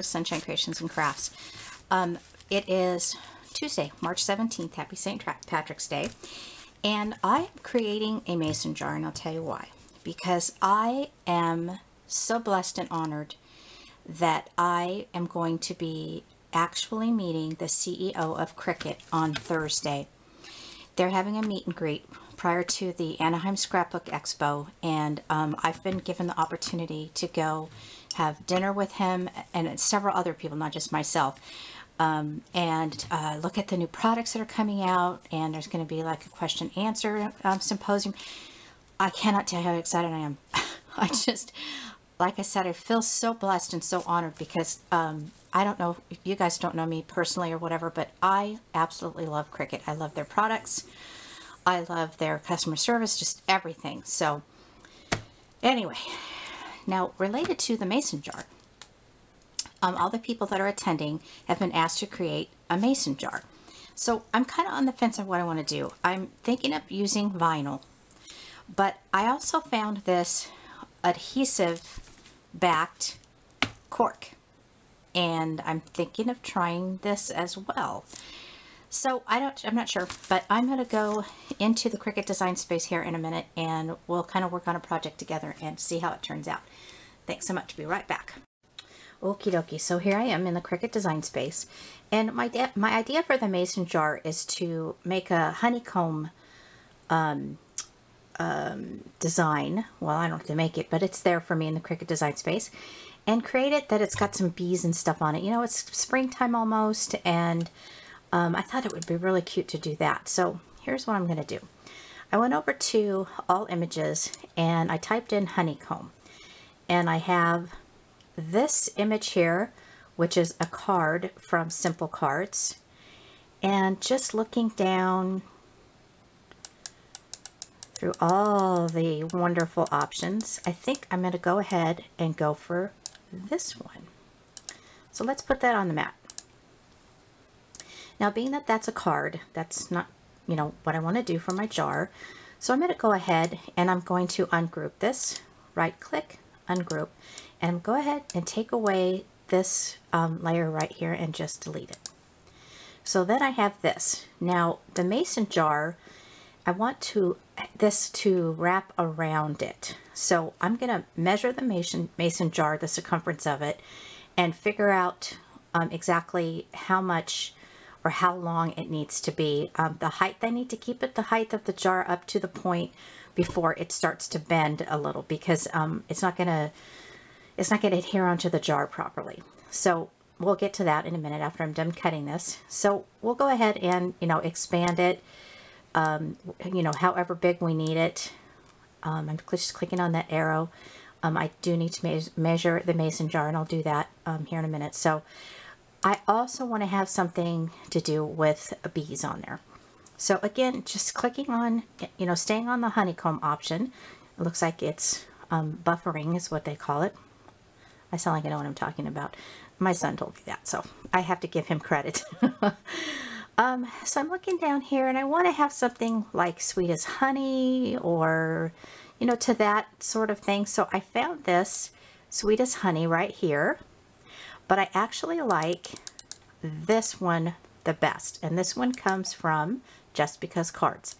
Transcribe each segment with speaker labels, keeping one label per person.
Speaker 1: Sunshine Creations and Crafts. It is Tuesday, March 17th. Happy St. Patrick's Day. And I'm creating a mason jar, and I'll tell you why. Because I am so blessed and honored that I am going to be actually meeting the CEO of Cricut on Thursday. They're having a meet and greet prior to the Anaheim Scrapbook Expo, and I've been given the opportunity to go have dinner with him and several other people, not just myself, and look at the new products that are coming out. And there's going to be like a question answer symposium. I cannot tell you how excited I am. I just, like I said, I feel so blessed and so honored because I don't know if you guys don't know me personally or whatever, but I absolutely love Cricut. I love their products. I love their customer service, just everything. So anyway, now related to the mason jar, all the people that are attending have been asked to create a mason jar. So I'm kind of on the fence of what I want to do. I'm thinking of using vinyl, but I also found this adhesive backed cork, and I'm thinking of trying this as well. So I'm not sure, but I'm going to go into the Cricut design space here in a minute, and we'll kind of work on a project together and see how it turns out. Thanks so much. Be right back. Okie dokie. So here I am in the Cricut design space, and my idea for the mason jar is to make a honeycomb design. Well, I don't have to make it, but it's there for me in the Cricut design space, and create it that it's got some bees and stuff on it. You know, it's springtime almost, and I thought it would be really cute to do that. So here's what I'm going to do. I went over to all images and I typed in honeycomb, and I have this image here, which is a card from Simple Cards, and just looking down through all the wonderful options, I think I'm going to go ahead and go for this one. So let's put that on the mat. Now, being that that's a card, that's not, you know, what I want to do for my jar. So I'm going to go ahead and I'm going to ungroup this, right click, ungroup, and go ahead and take away this layer right here and just delete it. So then I have this. Now the mason jar, I want this to wrap around it. So I'm going to measure the mason jar, the circumference of it, and figure out exactly how much or how long it needs to be. The height, I need to keep it the height of the jar up to the point before it starts to bend a little, because it's not gonna adhere onto the jar properly. So we'll get to that in a minute after I'm done cutting this. So we'll go ahead and, you know, expand it, you know, however big we need it. I'm just clicking on that arrow. I do need to measure the mason jar, and I'll do that here in a minute. So I also want to have something to do with bees on there. So again, just clicking on, you know, staying on the honeycomb option. It looks like it's buffering is what they call it. I sound like I know what I'm talking about. My son told me that, so I have to give him credit. So I'm looking down here, and I want to have something like sweet as honey, or, you know, to that sort of thing. So I found this sweet as honey right here. But I actually like this one the best. And this one comes from Just Because Cards.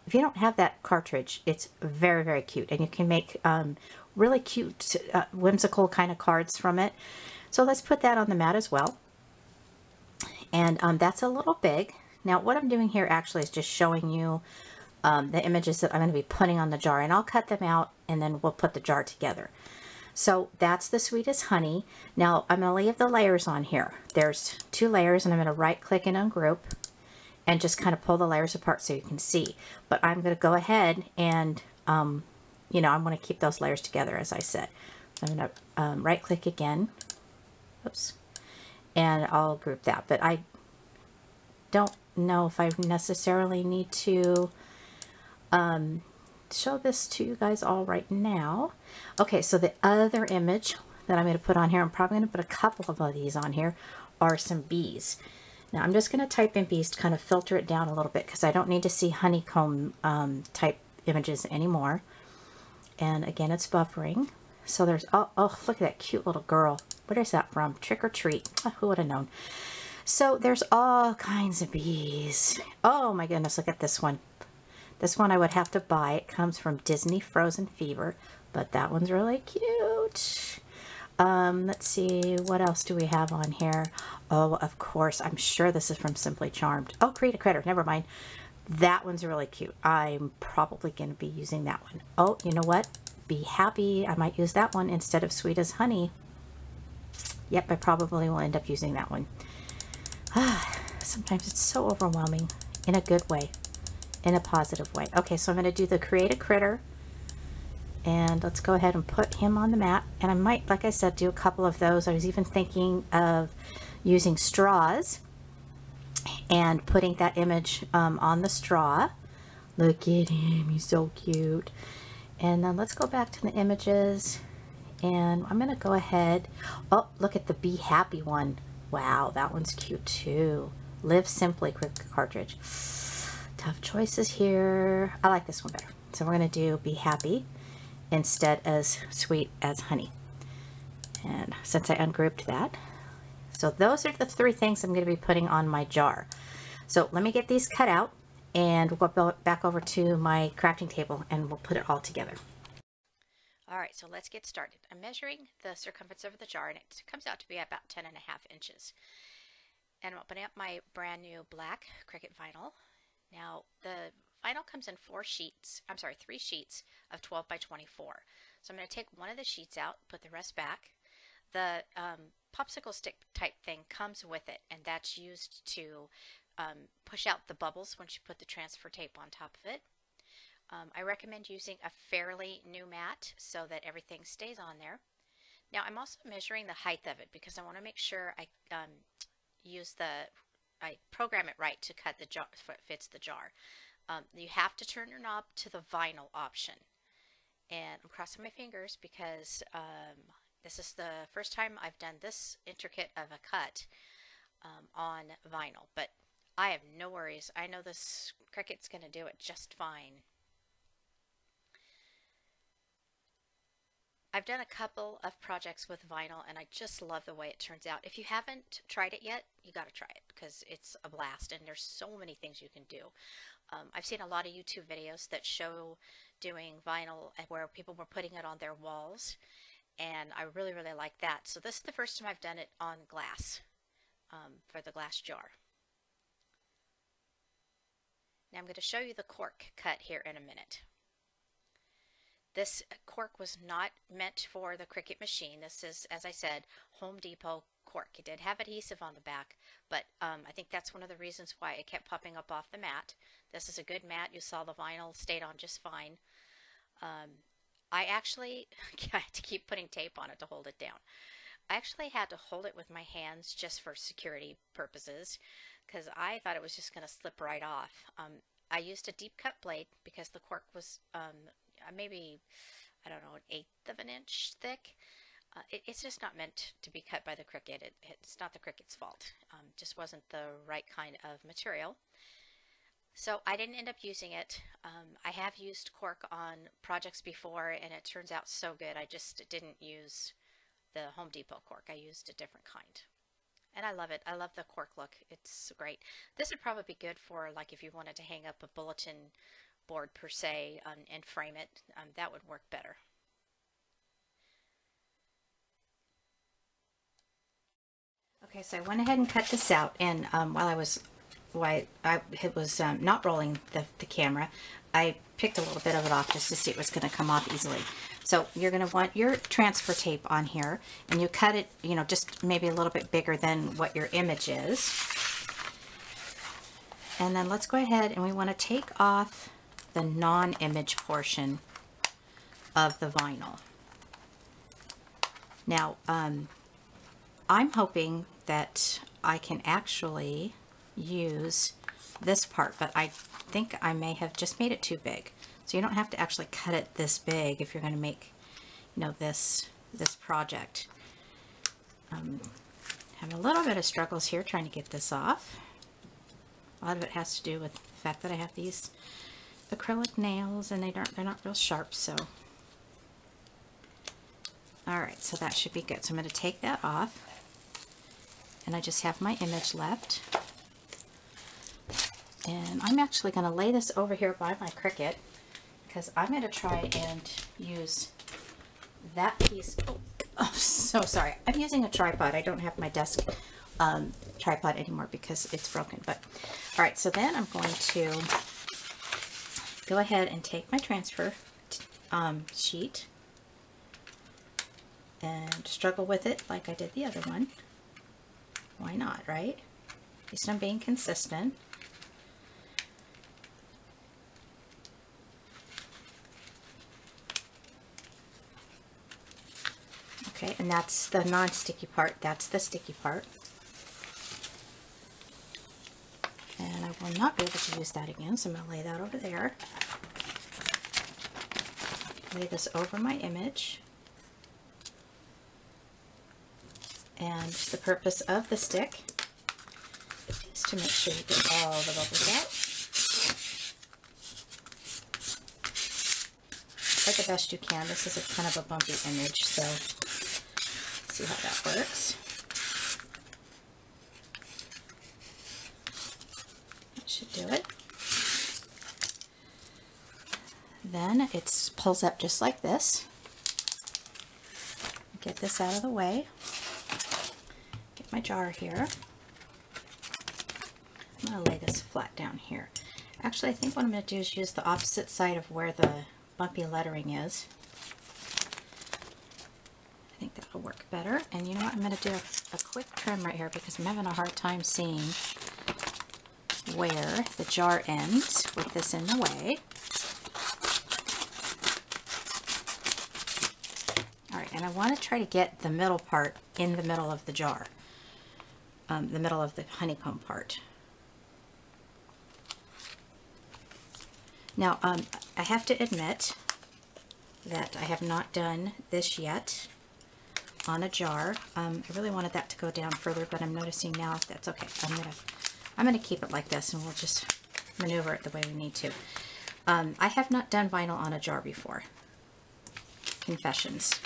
Speaker 1: If you don't have that cartridge, it's very, very cute. And you can make really cute, whimsical kind of cards from it. So let's put that on the mat as well. And that's a little big. Now what I'm doing here actually is just showing you the images that I'm going to be putting on the jar. And I'll cut them out, and then we'll put the jar together. So that's the sweetest honey. Now I'm going to leave the layers on here. There's 2 layers, and I'm going to right click and ungroup and just kind of pull the layers apart so you can see. But I'm going to go ahead and, you know, I'm going to keep those layers together, as I said. I'm going to right click again. Oops. And I'll group that. But I don't know if I necessarily need to show this to you guys all right now. Okay, so the other image that I'm going to put on here, I'm probably going to put a couple of these on here, are some bees. Now I'm just going to type in bees to kind of filter it down a little bit, because I don't need to see honeycomb type images anymore. And again, it's buffering. So there's, oh, look at that cute little girl. What is that from? Trick or Treat. Oh, who would have known? So there's all kinds of bees. Oh my goodness, look at this one. This one I would have to buy. It comes from Disney Frozen Fever, but that one's really cute. Let's see, what else do we have on here? Oh, of course, I'm sure this is from Simply Charmed. Oh, Create a Critter, never mind. That one's really cute. I'm probably going to be using that one. Oh, you know what? Be Happy. I might use that one instead of Sweet as Honey. Yep, I probably will end up using that one. Sometimes it's so overwhelming in a good way, in a positive way. Okay, so I'm going to do the Create a Critter. And let's go ahead and put him on the mat. And I might, like I said, do a couple of those. I was even thinking of using straws and putting that image on the straw. Look at him, he's so cute. And then let's go back to the images. And I'm going to go ahead. Oh, look at the Be Happy one. Wow, that one's cute too. Live Simply cartridge. Tough choices here. I like this one better. So we're going to do Be Happy instead as Sweet as Honey. And since I ungrouped that, so those are the three things I'm going to be putting on my jar. So let me get these cut out and we'll go back over to my crafting table and we'll put it all together. All right, so let's get started. I'm measuring the circumference of the jar and it comes out to be about 10.5 inches. And I'm opening up my brand new black Cricut vinyl. Now the vinyl comes in 3 sheets of 12 by 24. So I'm going to take one of the sheets out, put the rest back. The popsicle stick type thing comes with it, and that's used to push out the bubbles once you put the transfer tape on top of it. I recommend using a fairly new mat so that everything stays on there. Now I'm also measuring the height of it because I want to make sure I program it right to cut the jar so it fits the jar. You have to turn your knob to the vinyl option. And I'm crossing my fingers because this is the first time I've done this intricate of a cut on vinyl. But I have no worries. I know this Cricut's going to do it just fine. I've done a couple of projects with vinyl and I just love the way it turns out. If you haven't tried it yet, you got to try it because it's a blast and there's so many things you can do. I've seen a lot of YouTube videos that show doing vinyl where people were putting it on their walls, and I really, really like that. So this is the first time I've done it on glass for the glass jar. Now I'm going to show you the cork cut here in a minute. This cork was not meant for the Cricut machine. This is, as I said, Home Depot cork. It did have adhesive on the back, but I think that's one of the reasons why it kept popping up off the mat. This is a good mat. You saw the vinyl stayed on just fine. I actually had to keep putting tape on it to hold it down. I actually had to hold it with my hands just for security purposes because I thought it was just going to slip right off. I used a deep cut blade because the cork was maybe, I don't know, 1/8 of an inch thick. It's just not meant to be cut by the Cricut. It's not the Cricut's fault. Just wasn't the right kind of material. So I didn't end up using it. I have used cork on projects before and it turns out so good. I just didn't use the Home Depot cork. I used a different kind. And I love it. I love the cork look. It's great. This would probably be good for like if you wanted to hang up a bulletin board per se and frame it. That would work better. Okay, so I went ahead and cut this out, and while I was not rolling the camera, I picked a little bit of it off just to see it was going to come off easily. So you're going to want your transfer tape on here, and you cut it, you know, just maybe a little bit bigger than what your image is. And then let's go ahead and we want to take off the non-image portion of the vinyl. Now, I'm hoping that I can actually use this part, but I think I may have just made it too big. So you don't have to actually cut it this big if you're going to make, you know, this project. Having a little bit of struggles here trying to get this off. A lot of it has to do with the fact that I have these acrylic nails and they're not real sharp, so Alright, so that should be good. So I'm going to take that off, and I just have my image left. And I'm actually going to lay this over here by my Cricut, because I'm going to try and use that piece. Oh, so sorry. I'm using a tripod. I don't have my desk tripod anymore because it's broken. But all right, so then I'm going to go ahead and take my transfer sheet and struggle with it like I did the other one. Why not, right? At least I'm being consistent. Okay, and that's the non-sticky part. That's the sticky part. And I will not be able to use that again, so I'm going to lay that over there. Lay this over my image. And the purpose of the stick is to make sure you get all the bubbles out. Try the best you can. This is a kind of a bumpy image, so see how that works. That should do it. Then it pulls up just like this. Get this out of the way. Get my jar here. I'm going to lay this flat down here. Actually, I think what I'm going to do is use the opposite side of where the bumpy lettering is. I think that'll work better. And you know what? I'm going to do a quick trim right here because I'm having a hard time seeing where the jar ends with this in the way. Alright, and I want to try to get the middle part in the middle of the jar. The middle of the honeycomb part. Now, I have to admit that I have not done this yet on a jar. I really wanted that to go down further, but I'm noticing now that's okay. I'm gonna keep it like this, and we'll just maneuver it the way we need to. I have not done vinyl on a jar before. Confessions.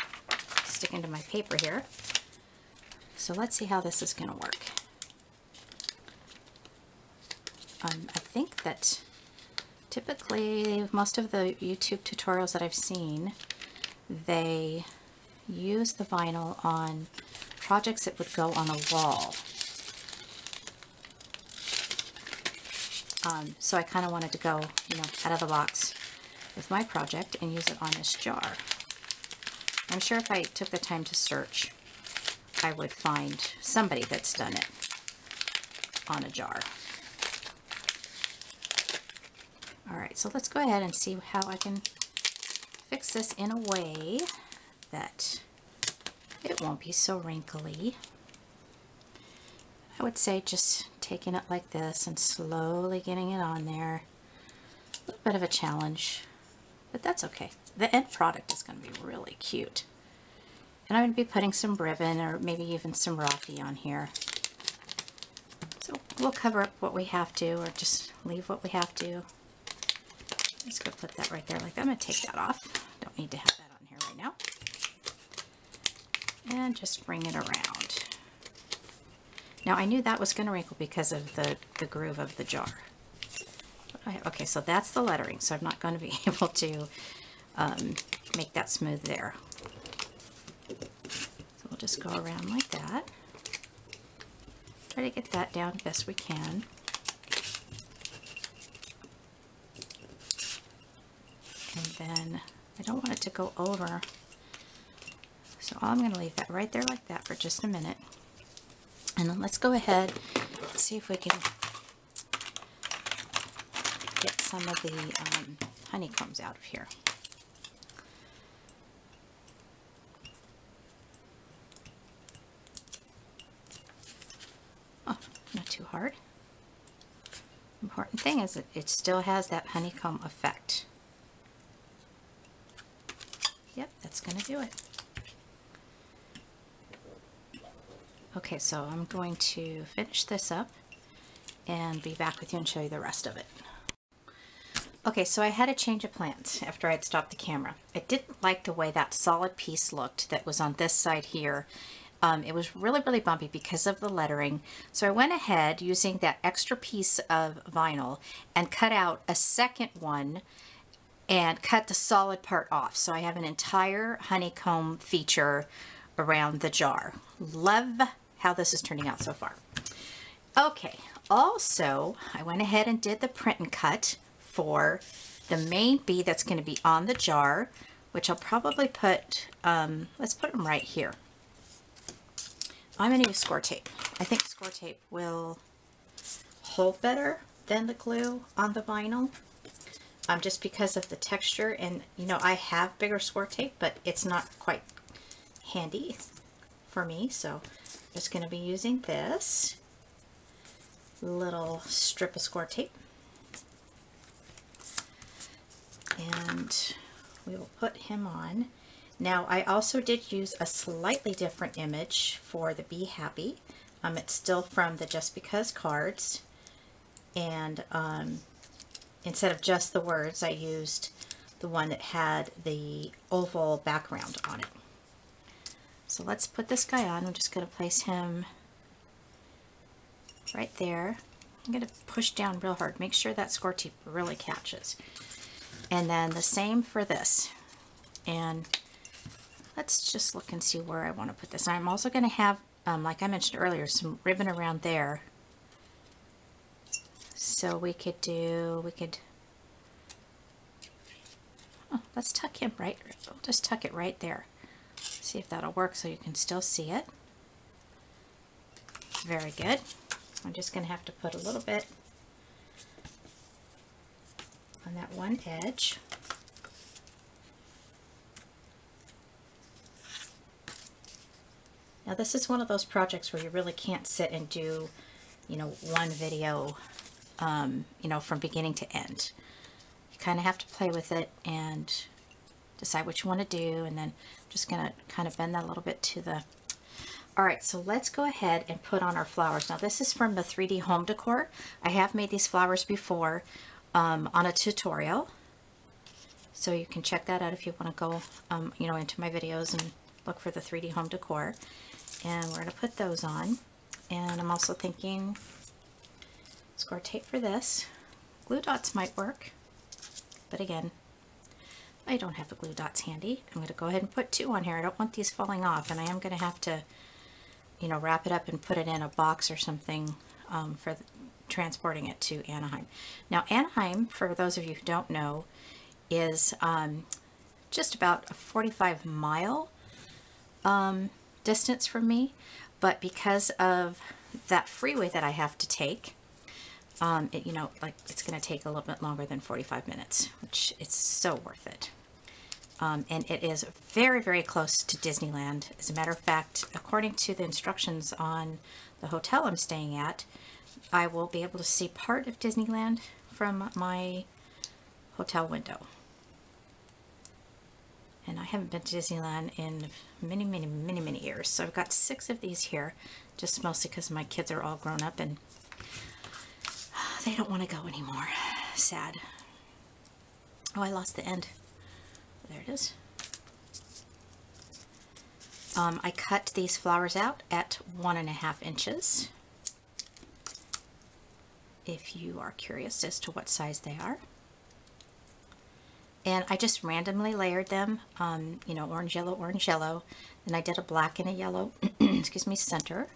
Speaker 1: Sticking to my paper here. So let's see how this is going to work. I think that typically most of the YouTube tutorials that I've seen, they use the vinyl on projects that would go on a wall. So I kind of wanted to go, out of the box with my project and use it on this jar. I'm sure if I took the time to search, I would find somebody that's done it on a jar. Alright, so let's go ahead and see how I can fix this in a way that it won't be so wrinkly. I would say just taking it like this and slowly getting it on there. A little bit of a challenge, but that's okay. The end product is going to be really cute. And I'm going to be putting some ribbon or maybe even some Rocky on here. So we'll cover up what we have to, or just leave what we have to. I'm just going to put that right there like that. I'm going to take that off. Don't need to have that on here right now. And just bring it around. Now I knew that was going to wrinkle because of the groove of the jar. Okay, so that's the lettering, so I'm not going to be able to make that smooth there. So we'll just go around like that. Try to get that down best we can. And then I don't want it to go over. So I'm going to leave that right there like that for just a minute. And then let's go ahead and see if we can get some of the honeycombs out of here. Oh, not too hard. Important thing is that it still has that honeycomb effect. Yep, that's going to do it. Okay, so I'm going to finish this up and be back with you and show you the rest of it. Okay, so I had a change of plans after I'd stopped the camera. I didn't like the way that solid piece looked that was on this side here. It was really, really bumpy because of the lettering. So I went ahead using that extra piece of vinyl and cut out a second one and cut the solid part off. So I have an entire honeycomb feature around the jar. Love how this is turning out so far. Okay, also I went ahead and did the print and cut for the main bee that's going to be on the jar, which I'll probably put, let's put them right here. I'm going to use score tape. I think score tape will hold better than the glue on the vinyl, just because of the texture. And you know, I have bigger score tape, but it's not quite handy for me, so I'm just going to be using this little strip of score tape. And we will put him on. Now I also did use a slightly different image for the Be Happy. It's still from the Just Because cards, and instead of just the words, I used the one that had the oval background on it. So let's put this guy on. I'm just going to place him right there. I'm going to push down real hard. Make sure that score tape really catches. And then the same for this. And let's just look and see where I want to put this. I'm also going to have, like I mentioned earlier, some ribbon around there. So we could let's tuck him right, we'll just tuck it right there. See if that'll work so you can still see it. Very good. I'm just going to have to put a little bit on that one edge. Now this is one of those projects where you really can't sit and do, you know, one video, you know, from beginning to end. You kind of have to play with it and decide what you want to do, and then I'm just going to kind of bend that a little bit to the... Alright, so let's go ahead and put on our flowers. Now this is from the 3D Home Decor. I have made these flowers before on a tutorial, so you can check that out if you want to go you know, into my videos and look for the 3D Home Decor. And we're going to put those on. And I'm also thinking score tape for this. Glue dots might work, but again, I don't have the glue dots handy. I'm going to go ahead and put 2 on here. I don't want these falling off, and I am going to have to, you know, wrap it up and put it in a box or something for transporting it to Anaheim. Now Anaheim, for those of you who don't know, is just about a 45-mile distance from me, but because of that freeway that I have to take, you know, like, it's going to take a little bit longer than 45 minutes, which it's so worth it. And it is very, very close to Disneyland. As a matter of fact, according to the instructions on the hotel I'm staying at, I will be able to see part of Disneyland from my hotel window. And I haven't been to Disneyland in many, many, many, many years. So I've got 6 of these here, just mostly because my kids are all grown up and they don't want to go anymore. Sad. Oh, I lost the end. There it is. I cut these flowers out at 1.5 inches. If you are curious as to what size they are. And I just randomly layered them, you know, orange, yellow. Then I did a black and a yellow, excuse me, center.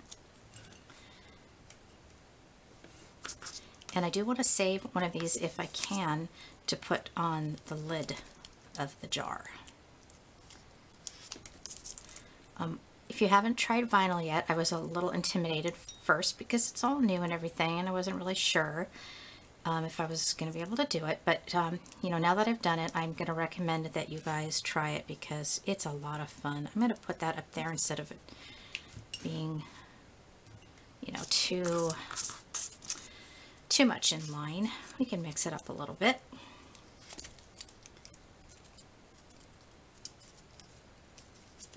Speaker 1: And I do want to save one of these, if I can, to put on the lid of the jar. If you haven't tried vinyl yet, I was a little intimidated first because it's all new and everything, and I wasn't really sure if I was going to be able to do it. But, you know, now that I've done it, I'm going to recommend that you guys try it because it's a lot of fun. I'm going to put that up there instead of it being, you know, too much in line. We can mix it up a little bit.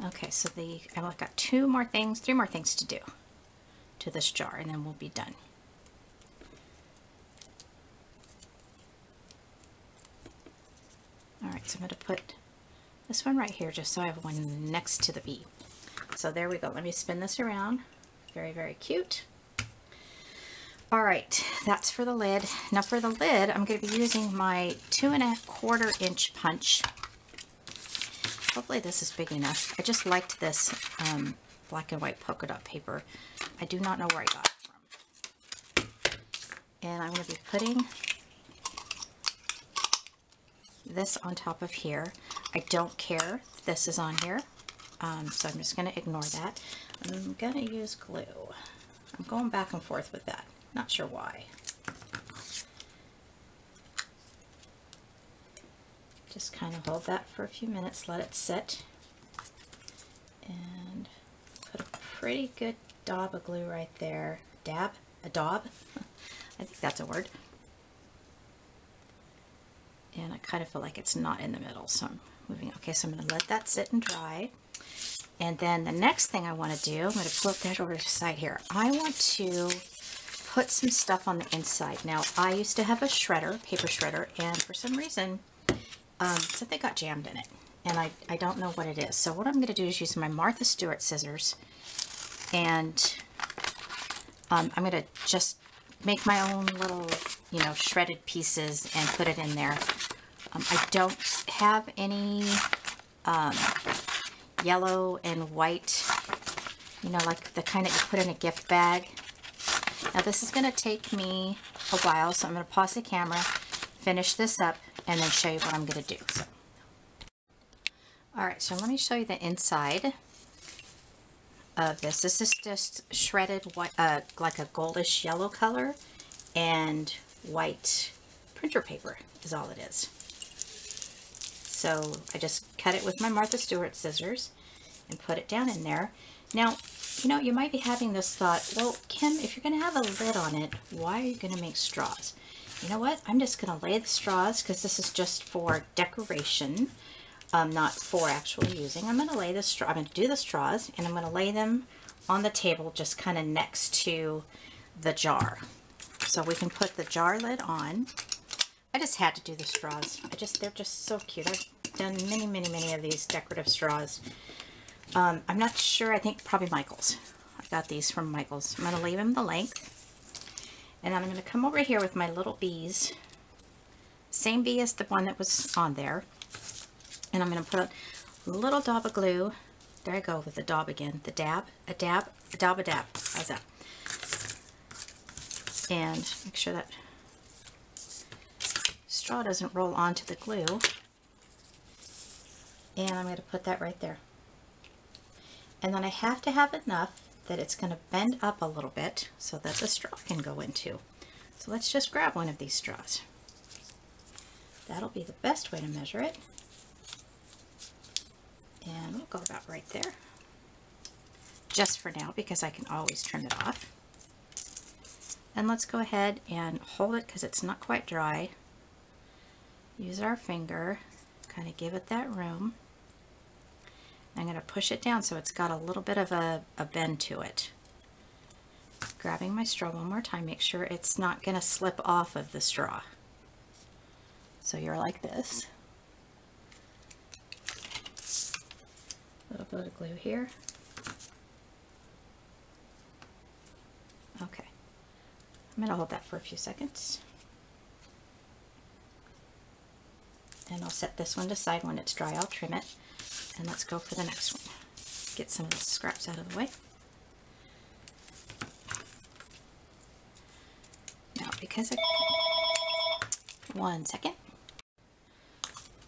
Speaker 1: Okay, so I've got 3 more things to do to this jar, and then we'll be done. Alright, so I'm going to put this one right here just so I have one next to the bee. So there we go. Let me spin this around. Very, very cute. Alright, that's for the lid. Now for the lid, I'm going to be using my 2¼ inch punch. Hopefully this is big enough. I just liked this black and white polka dot paper. I do not know where I got it from. And I'm going to be putting this on top of here. I don't care if this is on here, so I'm just going to ignore that. I'm going to use glue. I'm going back and forth with that. Not sure why. Just kind of hold that for a few minutes, let it sit, and put a pretty good dab of glue right there. Dab? A daub? I think that's a word. And I kind of feel like it's not in the middle, so I'm moving. Okay, so I'm going to let that sit and dry. And then the next thing I want to do, I'm going to flip that over to the side here. I want to put some stuff on the inside. Now, I used to have a shredder, paper shredder, and for some reason, something got jammed in it. And I don't know what it is. So what I'm going to do is use my Martha Stewart scissors, and I'm going to just make my own little, you know, shredded pieces and put it in there. I don't have any yellow and white, you know, like the kind that you put in a gift bag. Now this is going to take me a while, so I'm going to pause the camera, finish this up, and then show you what I'm going to do. So. Alright, so let me show you the inside of this. This is just shredded white, like a goldish yellow color, and white printer paper is all it is. So I just cut it with my Martha Stewart scissors and put it down in there. Now, you know, you might be having this thought, well, Kim, if you're going to have a lid on it, why are you going to make straws? You know what? I'm just going to lay the straws, because this is just for decoration, not for actually using. I'm going to lay the straw. I'm going to do the straws, and I'm going to lay them on the table just kind of next to the jar. So we can put the jar lid on. I just had to do the straws. They're just so cute. I've done many of these decorative straws. I'm not sure. I think probably Michael's. I got these from Michael's. I'm going to leave them the length. And I'm going to come over here with my little bees. Same bee as the one that was on there. And I'm going to put a little dab of glue. There I go with the dab again. The dab, a dab, a dab, a dab. How's that? And make sure that straw doesn't roll onto the glue. And I'm going to put that right there. And then I have to have enough that it's going to bend up a little bit so that the straw can go into. So let's just grab one of these straws. That'll be the best way to measure it. And we'll go about right there. Just for now, because I can always trim it off. And let's go ahead and hold it because it's not quite dry. Use our finger, kind of give it that room. I'm going to push it down so it's got a little bit of a bend to it. Grabbing my straw one more time, make sure it's not going to slip off of the straw. So you're like this. A little bit of glue here. Okay. I'm going to hold that for a few seconds. And I'll set this one aside. When it's dry, I'll trim it. And let's go for the next one. Get some of the scraps out of the way. Now, because one second.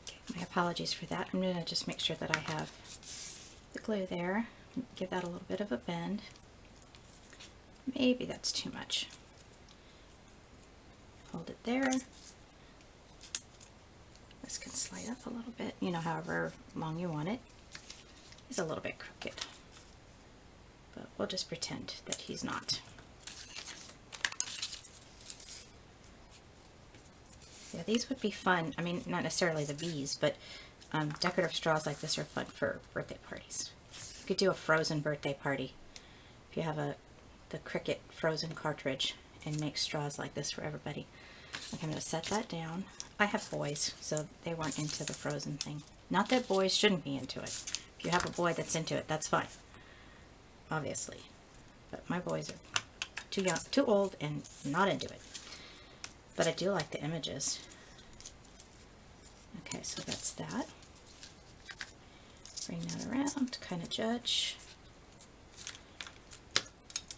Speaker 1: Okay, my apologies for that. I'm going to just make sure that I have the glue there. Give that a little bit of a bend. Maybe that's too much. Hold it there. This can slide up a little bit, you know, however long you want it. He's a little bit crooked, but we'll just pretend that he's not. Yeah, these would be fun. I mean, not necessarily the bees, but decorative straws like this are fun for birthday parties. You could do a frozen birthday party if you have the Cricut frozen cartridge and make straws like this for everybody. Okay, I'm going to set that down. I have boys, so they weren't into the frozen thing. Not that boys shouldn't be into it. If you have a boy that's into it, that's fine. Obviously. But my boys are too young, too old, and not into it. But I do like the images. Okay, so that's that. Bring that around to kind of judge.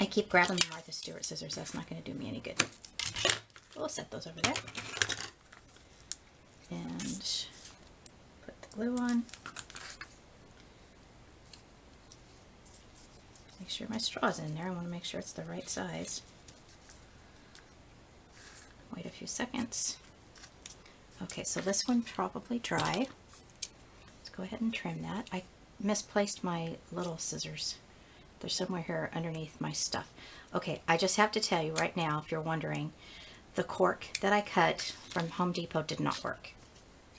Speaker 1: I keep grabbing the Martha Stewart scissors. That's not going to do me any good. We'll set those over there. And put the glue on. Make sure my straw's in there. I want to make sure it's the right size. Wait a few seconds. Okay, so this one probably dry. Let's go ahead and trim that. I misplaced my little scissors. They're somewhere here underneath my stuff. Okay, I just have to tell you right now, if you're wondering, the cork that I cut from Home Depot did not work.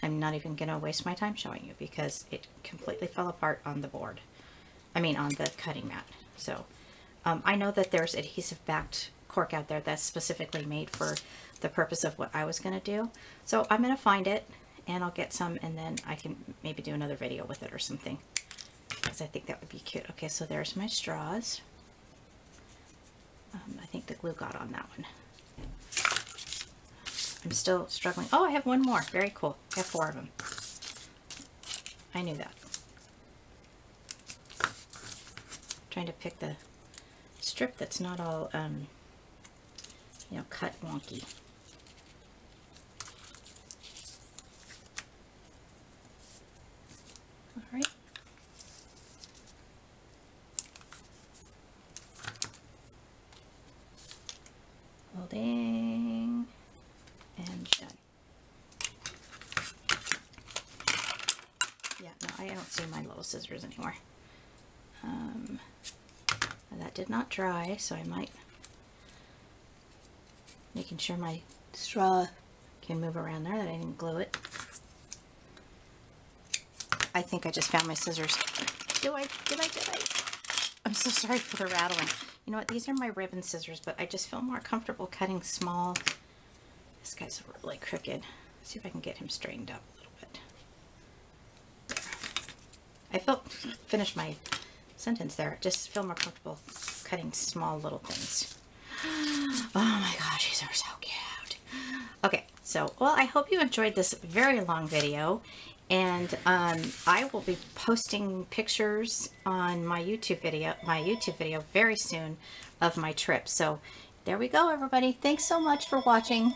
Speaker 1: I'm not even going to waste my time showing you because it completely fell apart on the board. I mean, on the cutting mat. So, I know that there's adhesive backed cork out there that's specifically made for the purpose of what I was going to do. So I'm going to find it and I'll get some, and then I can maybe do another video with it or something, because I think that would be cute. Okay, so there's my straws. I think the glue got on that one. I'm still struggling. Oh, I have one more. Very cool. I have 4 of them. I knew that. Trying to pick the strip that's not all, you know, cut wonky. All right. Holding and done. Yeah, no, I don't see my little scissors anymore. That did not dry, so I might, making sure my straw can move around there, that I didn't glue it. I think I just found my scissors. Did I? I'm so sorry for the rattling. You know what, these are my ribbon scissors, but I just feel more comfortable cutting small. This guy's really crooked. Let's see if I can get him straightened up a little bit. There. Finish my sentence there. Just feel more comfortable cutting small little things. Oh my gosh, these are so cute. Okay, so, well, I hope you enjoyed this very long video, and I will be posting pictures on my YouTube video very soon of my trip. So there we go, everybody. Thanks so much for watching.